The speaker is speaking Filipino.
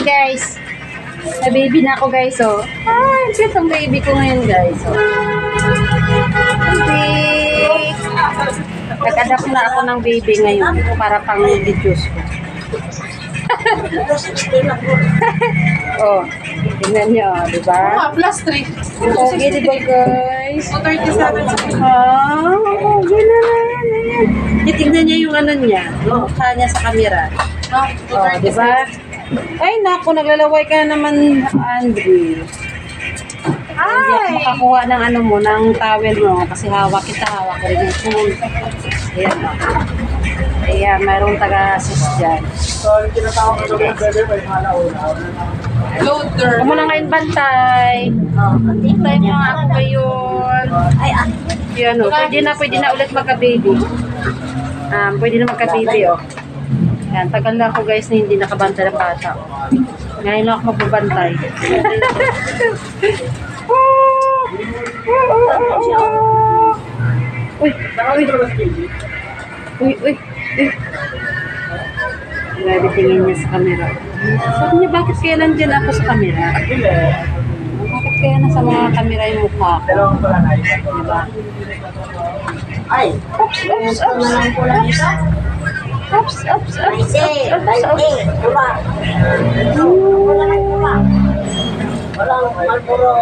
guys. May baby na ako guys, oh. Ay, cute ang baby ko ngayon guys, oh. Baby. Nag-adapt na ako ng baby ngayon para pang videos ko. Oh, tingnan nyo, diba? Plus 3. Okay, diba guys? 37. Oh, gano'n. Tingnan niya yung ano niya, yung mukha niya sa camera. Oh, diba? Ay, naku, naglalaway ka naman, Andre. Hindi ako makakuha ng ano mo, ng towel mo, kasi hawak kita, hawak rin yung phone. Ayan, o. Ayan, mayroong taga-assist dyan. Loader. Huwag mo na ngayon bantay. Bantay mo nga ako ngayon. Ayan, o. Pwede na ulit magka-baby. Pwede na magka-baby, o. Ayan, tagal na ako guys na hindi nakabantay ng bata. Ngayon lang ako magbabantay. Uy, uy, uy, uy. Grabe tingin niya sa camera. Sabi niya, bakit kaya nandyan ako sa camera? Bakit kaya nasa mga camera yung mukha ko? Diba? Ay, Oops, oops, oops. Oops, oops, oops, oops. Walang malpuro.